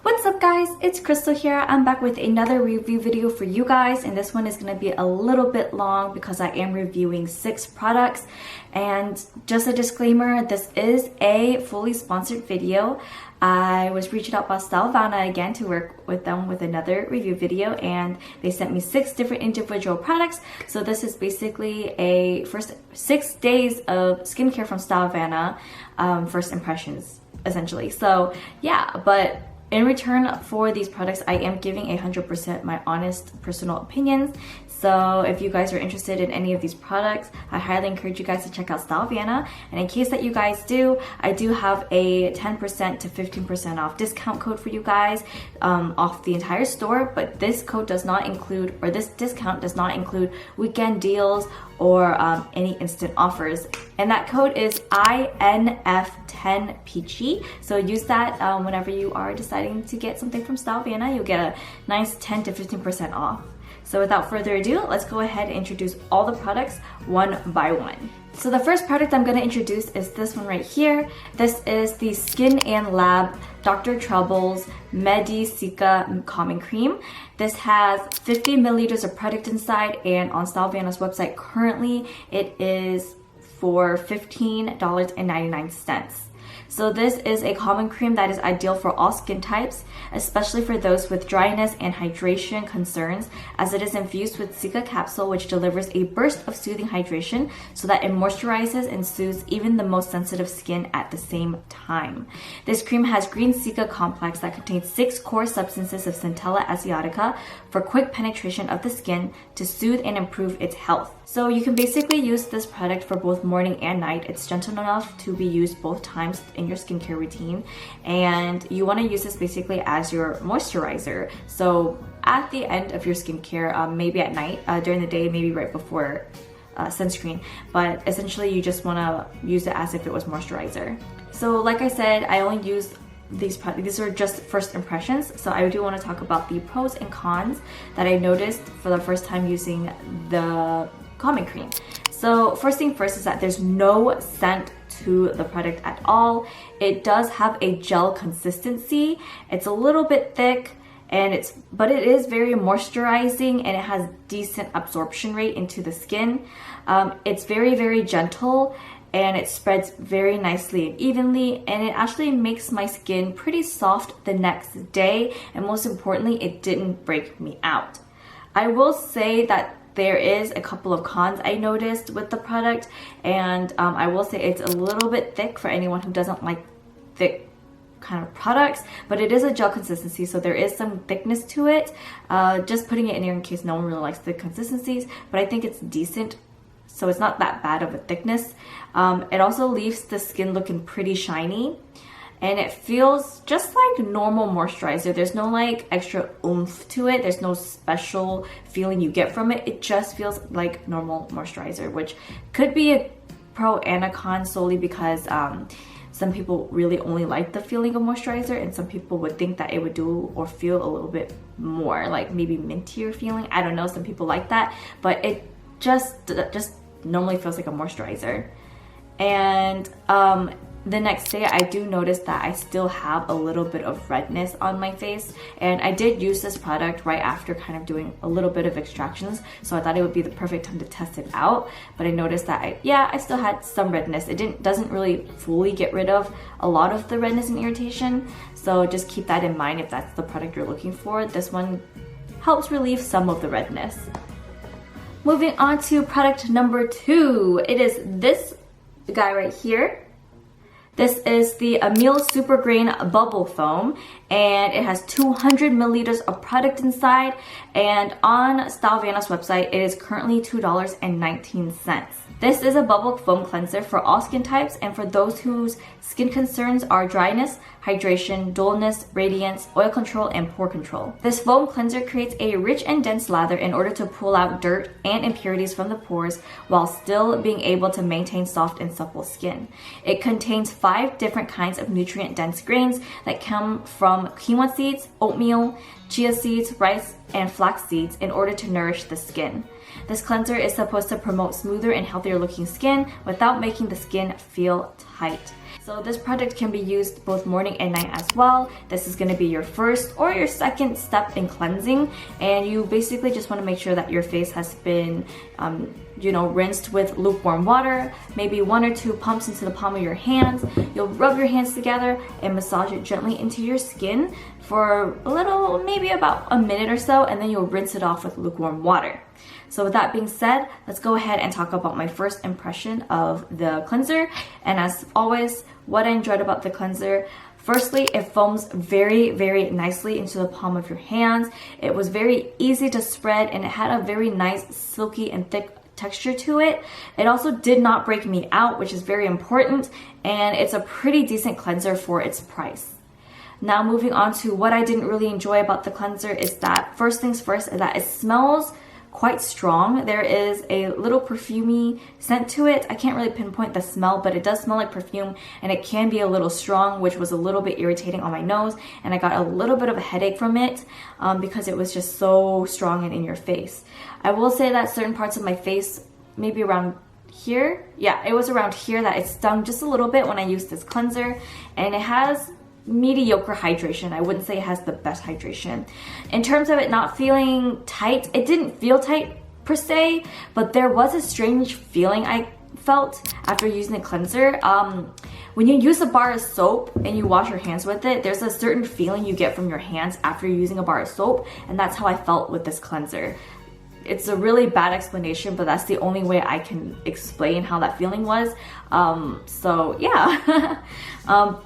What's up guys, it's Crystal here. I'm back with another review video for you guys, and this one is going to be a little bit long because I am reviewing 6 products. And just a disclaimer, this is a fully sponsored video. I was reached out by STYLEVANA again to work with them with another review video, and they sent me 6 different individual products. So this is basically a first 6 days of skincare from STYLEVANA, first impressions essentially. So yeah, but in return for these products, I am giving 100% my honest personal opinions. So if you guys are interested in any of these products, I highly encourage you guys to check out STYLEVANA. And in case that you guys do, I do have a 10% to 15% off discount code for you guys off the entire store. But this code does not include, or this discount does not include weekend deals or any instant offers. And that code is INF10PG. So use that whenever you are deciding to get something from STYLEVANA. You'll get a nice 10 to 15% off. So without further ado, let's go ahead and introduce all the products one by one. So the first product I'm going to introduce is this one right here. This is the Skin and Lab Dr. Trouble's Medicica Calming Cream. This has 50 milliliters of product inside, and on STYLEVANA's website currently it is for $15.99. So this is a calming cream that is ideal for all skin types, especially for those with dryness and hydration concerns, as it is infused with Cica capsule, which delivers a burst of soothing hydration so that it moisturizes and soothes even the most sensitive skin at the same time. This cream has green Cica complex that contains 6 core substances of Centella asiatica for quick penetration of the skin to soothe and improve its health. So you can basically use this product for both morning and night. It's gentle enough to be used both times in your skincare routine, and you want to use this basically as your moisturizer. So at the end of your skincare, maybe at night, during the day, maybe right before sunscreen, but essentially you just want to use it as if it was moisturizer. So like I said, I only used these products. These are just first impressions, so I do want to talk about the pros and cons that I noticed for the first time using the calming cream. So first thing first is that there's no scent to the product at all. It does have a gel consistency. It's a little bit thick, and but it is very moisturizing, and it has decent absorption rate into the skin. It's very gentle, and it spreads very nicely and evenly, and it actually makes my skin pretty soft the next day, and most importantly, it didn't break me out. I will say that there is a couple of cons I noticed with the product, and I will say it's a little bit thick for anyone who doesn't like thick kind of products, but it is a gel consistency, so there is some thickness to it. Just putting it in here in case no one really likes thick consistencies, but I think it's decent, so it's not that bad of a thickness. It also leaves the skin looking pretty shiny, and it feels just like normal moisturizer. There's no like extra oomph to it. There's no special feeling you get from it. It just feels like normal moisturizer, which could be a pro and a con solely because some people really only like the feeling of moisturizer, and some people would think that it would do or feel a little bit more like maybe mintier feeling. I don't know, some people like that, but it just normally feels like a moisturizer. And the next day I do notice that I still have a little bit of redness on my face, and I did use this product right after kind of doing a little bit of extractions, so I thought it would be the perfect time to test it out. But I noticed that I still had some redness. It doesn't really fully get rid of a lot of the redness and irritation, so just keep that in mind if that's the product you're looking for. This one helps relieve some of the redness. Moving on to product number 2, it is this guy right here. This is the Emile Super Grain Bubble Foam, and it has 200 milliliters of product inside, and on STYLEVANA's website, it is currently $2.19. This is a bubble foam cleanser for all skin types and for those whose skin concerns are dryness, hydration, dullness, radiance, oil control, and pore control. This foam cleanser creates a rich and dense lather in order to pull out dirt and impurities from the pores while still being able to maintain soft and supple skin. It contains 5 different kinds of nutrient-dense grains that come from quinoa seeds, oatmeal, chia seeds, rice, and flax seeds in order to nourish the skin. This cleanser is supposed to promote smoother and healthier looking skin without making the skin feel tight. So this product can be used both morning and night as well. This is going to be your first or your second step in cleansing, and you basically just want to make sure that your face has been rinsed with lukewarm water, maybe 1 or 2 pumps into the palm of your hands. You'll rub your hands together and massage it gently into your skin for a little, maybe about a minute or so, and then you'll rinse it off with lukewarm water. So with that being said, let's go ahead and talk about my first impression of the cleanser. And as always, what I enjoyed about the cleanser: firstly, it foams very, very nicely into the palm of your hands. It was very easy to spread, and it had a very nice, silky and thick texture to it. It also did not break me out, which is very important, and it's a pretty decent cleanser for its price. Now moving on to what I didn't really enjoy about the cleanser is that, first things first, is that it smells quite strong. There is a little perfumey scent to it. I can't really pinpoint the smell, but it does smell like perfume, and it can be a little strong, which was a little bit irritating on my nose, and I got a little bit of a headache from it because it was just so strong and in your face. I will say that certain parts of my face, maybe around here, yeah, it was around here that it stung just a little bit when I used this cleanser, and it has mediocre hydration. I wouldn't say it has the best hydration. In terms of it not feeling tight, it didn't feel tight per se, but there was a strange feeling I felt after using the cleanser. When you use a bar of soap and you wash your hands with it, there's a certain feeling you get from your hands after using a bar of soap, and that's how I felt with this cleanser. It's a really bad explanation, but that's the only way I can explain how that feeling was. So yeah.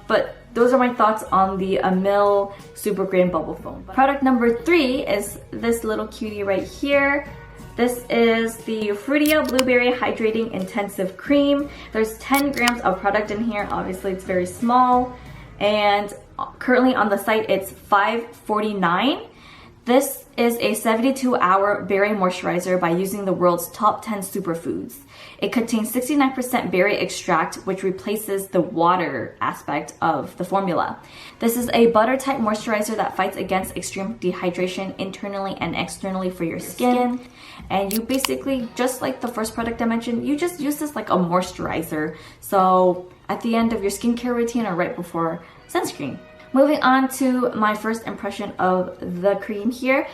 But those are my thoughts on the Emile Super Grain Bubble Foam. Product number 3 is this little cutie right here. This is the Fruitia Blueberry Hydrating Intensive Cream. There's 10 grams of product in here. Obviously it's very small, and currently on the site it's $5.49. This is a 72-hour berry moisturizer by using the world's top 10 superfoods. It contains 69% berry extract, which replaces the water aspect of the formula. This is a butter-type moisturizer that fights against extreme dehydration internally and externally for your skin. And you basically, just like the first product I mentioned, you just use this like a moisturizer. So at the end of your skincare routine or right before sunscreen. Moving on to my first impression of the cream here.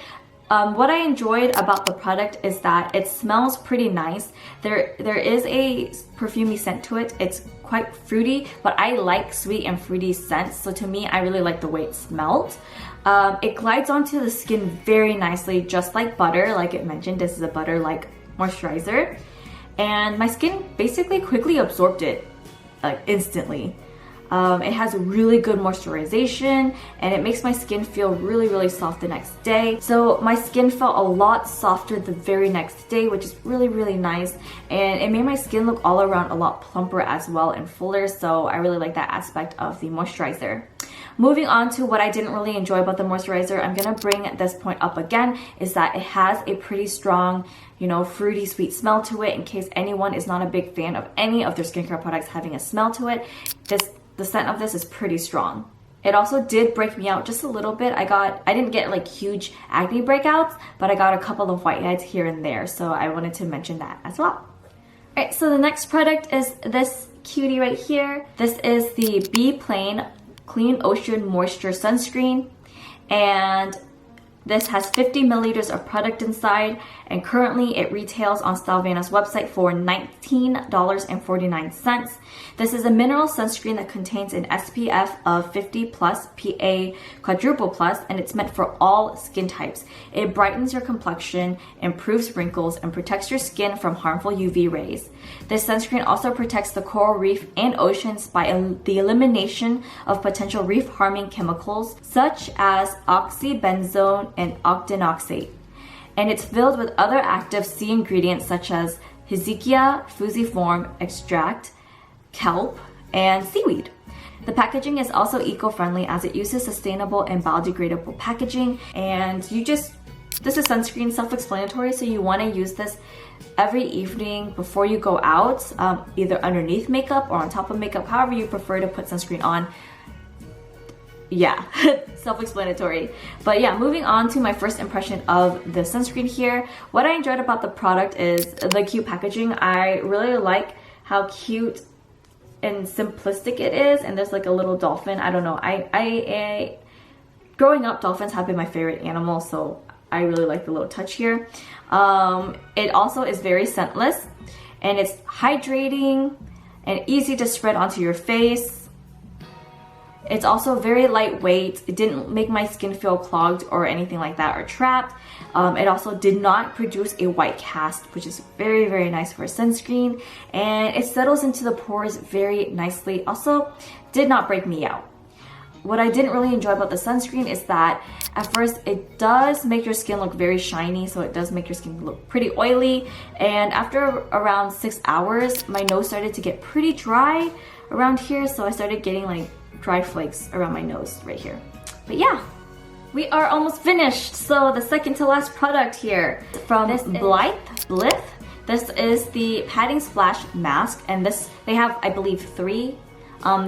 What I enjoyed about the product is that it smells pretty nice. There is a perfumey scent to it. It's quite fruity, but I like sweet and fruity scents, so to me, I really like the way it smelled. It glides onto the skin very nicely, just like butter. Like it mentioned, this is a butter-like moisturizer. And my skin basically quickly absorbed it, like instantly. It has really good moisturization, and it makes my skin feel really, really soft the next day. So my skin felt a lot softer the very next day, which is really, really nice. And it made my skin look all around a lot plumper as well and fuller. So I really like that aspect of the moisturizer. Moving on to what I didn't really enjoy about the moisturizer, I'm gonna bring this point up again, is that it has a pretty strong, fruity sweet smell to it. In case anyone is not a big fan of any of their skincare products having a smell to it, the scent of this is pretty strong. It also did break me out just a little bit. I didn't get like huge acne breakouts, but I got a couple of whiteheads here and there, so I wanted to mention that as well. Alright, so the next product is this cutie right here. This is the Be Plain Clean Ocean Moisture Sunscreen, and this has 50 milliliters of product inside, and currently it retails on STYLEVANA's website for $19.49. This is a mineral sunscreen that contains an SPF of 50 plus PA quadruple plus, and it's meant for all skin types. It brightens your complexion, improves wrinkles, and protects your skin from harmful UV rays. This sunscreen also protects the coral reef and oceans by the elimination of potential reef-harming chemicals such as oxybenzone and octinoxate. And it's filled with other active sea ingredients such as Hesychia fusiform extract, kelp, and seaweed. The packaging is also eco-friendly as it uses sustainable and biodegradable packaging, and this is sunscreen, self-explanatory, so you want to use this every evening before you go out, either underneath makeup or on top of makeup, however you prefer to put sunscreen on. yeah, self-explanatory. But yeah, moving on to my first impression of the sunscreen here. What I enjoyed about the product is the cute packaging. I really like how cute and simplistic it is, and there's like a little dolphin. I don't know, I growing up, dolphins have been my favorite animal, so I really like the little touch here. It also is very scentless, and it's hydrating and easy to spread onto your face. It's also very lightweight. It didn't make my skin feel clogged or anything like that or trapped. It also did not produce a white cast, which is very, very nice for a sunscreen. And it settles into the pores very nicely. Also, did not break me out. What I didn't really enjoy about the sunscreen is that at first it does make your skin look very shiny, so it does make your skin look pretty oily. And after around 6 hours, my nose started to get pretty dry around here, so I started getting like dry flakes around my nose right here. But yeah, we are almost finished. So the second to last product here from Blith. This is the Padding Splash Mask, and this, they have, I believe, 3.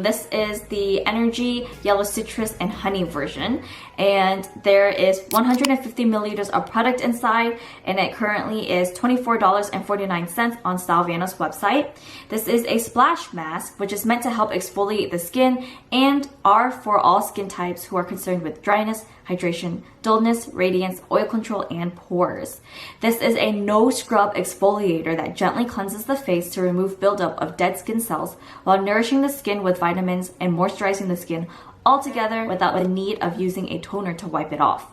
This is the Energy, Yellow Citrus, and Honey version. And there is 150 milliliters of product inside, and it currently is $24.49 on STYLEVANA's website. This is a splash mask, which is meant to help exfoliate the skin and are for all skin types who are concerned with dryness, hydration, dullness, radiance, oil control, and pores. This is a no-scrub exfoliator that gently cleanses the face to remove buildup of dead skin cells while nourishing the skin with vitamins and moisturizing the skin all together without the need of using a toner to wipe it off.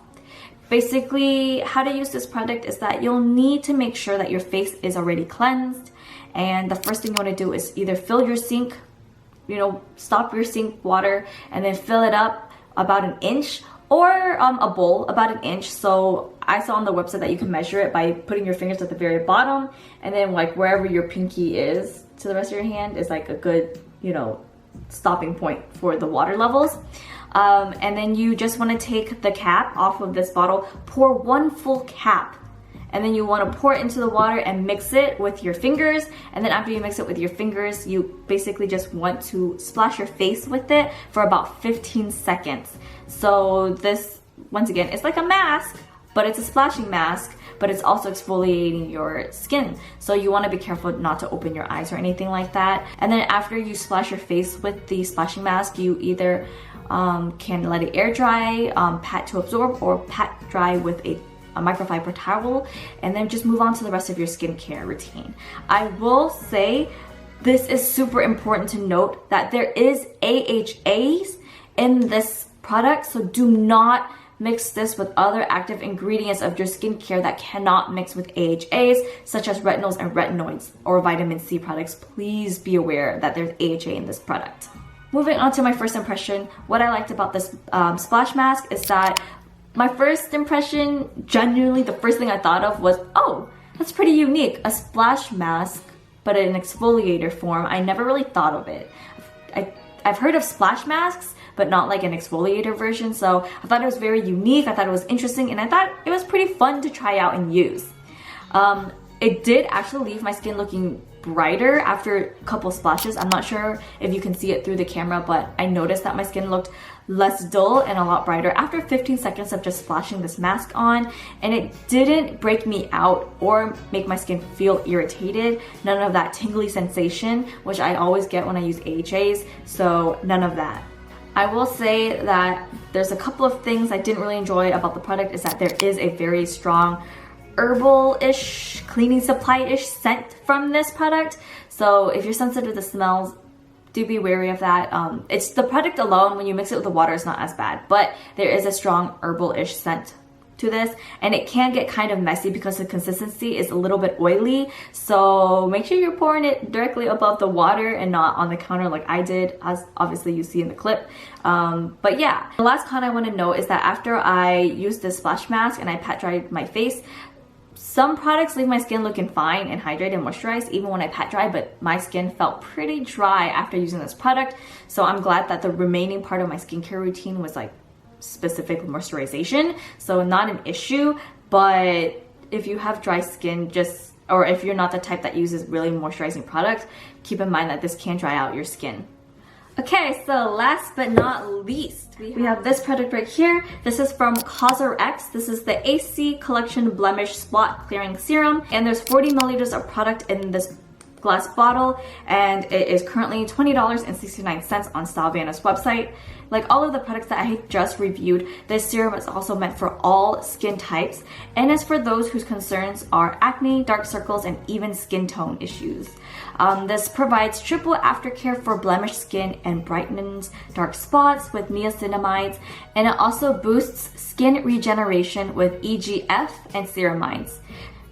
Basically, how to use this product is that you'll need to make sure that your face is already cleansed, and the first thing you want to do is either fill your sink, stop your sink water and then fill it up about an inch, or a bowl about an inch. So I saw on the website that you can measure it by putting your fingers at the very bottom, and then like wherever your pinky is to the rest of your hand is like a good, stopping point for the water levels. And then you just want to take the cap off of this bottle, pour 1 full cap, and then you want to pour it into the water and mix it with your fingers. And then after you mix it with your fingers, you basically just want to splash your face with it for about 15 seconds. So this, once again, it's like a mask, but it's a splashing mask, but it's also exfoliating your skin. So you want to be careful not to open your eyes or anything like that. And then after you splash your face with the splashing mask, you either can let it air dry, pat to absorb, or pat dry with a microfiber towel, and then just move on to the rest of your skincare routine. I will say this is super important to note that there is AHAs in this product, so do not mix this with other active ingredients of your skincare that cannot mix with AHAs, such as retinols and retinoids or vitamin C products. Please be aware that there's AHA in this product. Moving on to my first impression, what I liked about this splash mask is that my first impression, genuinely the first thing I thought of was, oh, that's pretty unique. A splash mask, but in an exfoliator form. I never really thought of it. I've heard of splash masks, but not like an exfoliator version. So I thought it was very unique. I thought it was interesting, and I thought it was pretty fun to try out and use. It did actually leave my skin looking brighter after a couple splashes. I'm not sure if you can see it through the camera, but I noticed that my skin looked less dull and a lot brighter after 15 seconds of just splashing this mask on, and it didn't break me out or make my skin feel irritated. None of that tingly sensation, which I always get when I use AHAs, so none of that. I will say that there's a couple of things I didn't really enjoy about the product is that there is a very strong herbal-ish, cleaning supply-ish scent from this product. So if you're sensitive to smells, do be wary of that. It's the product alone, when you mix it with the water, it's not as bad, but there is a strong herbal-ish scent to this, and it can get kind of messy because the consistency is a little bit oily. So make sure you're pouring it directly above the water and not on the counter like I did, as obviously you see in the clip. But yeah, the last con I want to note is that after I used this splash mask and I pat dried my face, some products leave my skin looking fine and hydrated and moisturized even when I pat dry, but my skin felt pretty dry after using this product. So I'm glad that the remaining part of my skincare routine was like specific moisturization, so not an issue. But if you have dry skin, or if you're not the type that uses really moisturizing products, keep in mind that this can dry out your skin. Okay, so last but not least, we have this product right here. This is from CosRX. This is the AC Collection Blemish Spot Clearing Serum, and there's 40 milliliters of product in this glass bottle, and it is currently $20.69 on STYLEVANA's website. Like all of the products that I just reviewed, this serum is also meant for all skin types and is for those whose concerns are acne, dark circles, and even skin tone issues. This provides triple aftercare for blemished skin and brightens dark spots with niacinamides, and it also boosts skin regeneration with EGF and ceramides.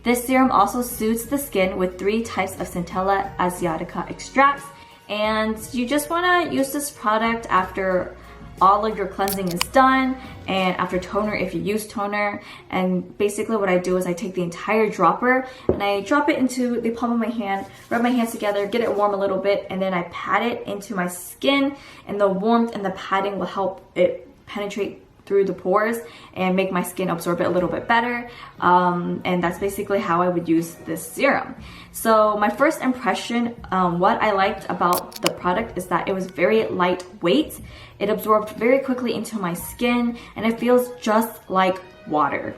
This serum also soothes the skin with 3 types of Centella asiatica extracts, and you just want to use this product after all of your cleansing is done and after toner if you use toner. And basically what I do is I take the entire dropper and I drop it into the palm of my hand, rub my hands together, get it warm a little bit, and then I pat it into my skin, and the warmth and the patting will help it penetrate through the pores and make my skin absorb it a little bit better. And that's basically how I would use this serum. So my first impression, what I liked about the product is that it was very lightweight. It absorbed very quickly into my skin, and it feels just like water.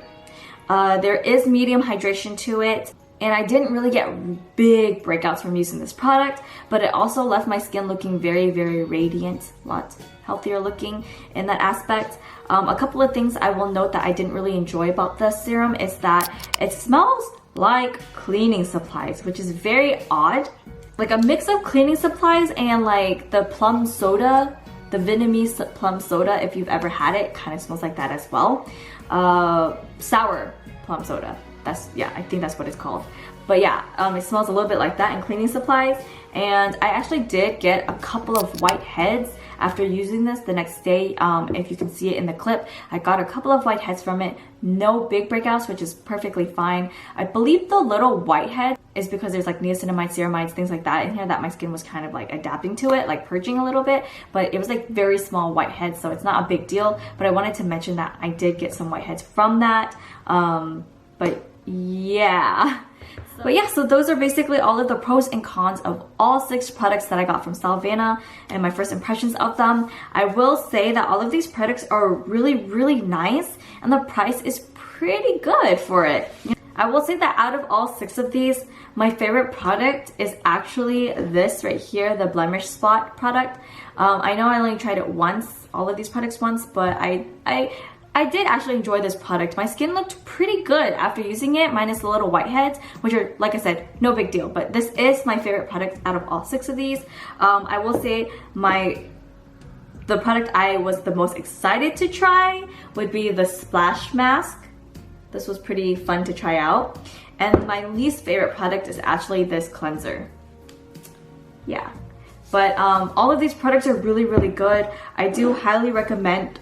There is medium hydration to it, and I didn't really get big breakouts from using this product, but it also left my skin looking very, very radiant, a lot healthier looking in that aspect. A couple of things I will note that I didn't really enjoy about the serum is that it smells like cleaning supplies, which is very odd. Like a mix of cleaning supplies and like the plum soda, the Vietnamese plum soda, if you've ever had it, kind of smells like that as well. Sour plum soda. Yeah, I think that's what it's called. But yeah, it smells a little bit like that in cleaning supplies. And I actually did get a couple of whiteheads after using this the next day. If you can see it in the clip, I got a couple of whiteheads from it. No big breakouts, which is perfectly fine. I believe the little whitehead is because there's like niacinamide, ceramides, things like that in here that my skin was kind of like adapting to it, like purging a little bit. But it was like very small whiteheads, so it's not a big deal. But I wanted to mention that I did get some whiteheads from that. But yeah. So those are basically all of the pros and cons of all 6 products that I got from STYLEVANA and my first impressions of them. I will say that all of these products are really, really nice, and the price is pretty good for it. I will say that out of all 6 of these, my favorite product is actually this right here, the Blemish Spot product. I know I only tried it once, all of these products once, but I did actually enjoy this product. My skin looked pretty good after using it, minus the little whiteheads, which are, like I said, no big deal. But this is my favorite product out of all 6 of these. I will say the product I was the most excited to try would be the Splash Mask. This was pretty fun to try out. And my least favorite product is actually this cleanser. Yeah. But all of these products are really, really good. I do highly recommend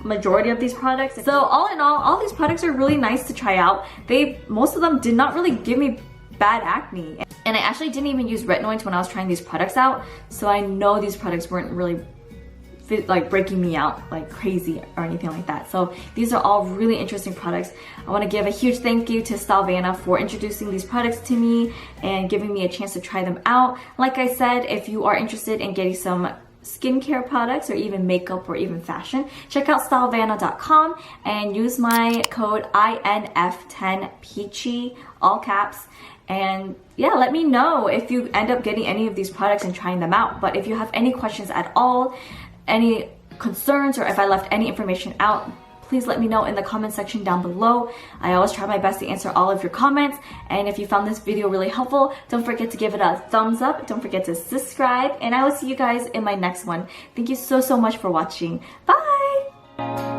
majority of these products. So all in all these products are really nice to try out. Most of them did not really give me bad acne. And I actually didn't even use retinoids when I was trying these products out. So I know these products weren't really like breaking me out like crazy or anything like that. So these are all really interesting products. I want to give a huge thank you to STYLEVANA for introducing these products to me and giving me a chance to try them out. Like I said, if you are interested in getting some skincare products or even makeup or even fashion, check out stylevana.com and use my code INF10PEACHY, all caps. And yeah, let me know if you end up getting any of these products and trying them out. But if you have any questions at all, any concerns, or if I left any information out, please let me know in the comment section down below. I always try my best to answer all of your comments. And if you found this video really helpful, don't forget to give it a thumbs up. Don't forget to subscribe. And I will see you guys in my next one. Thank you so much for watching. Bye!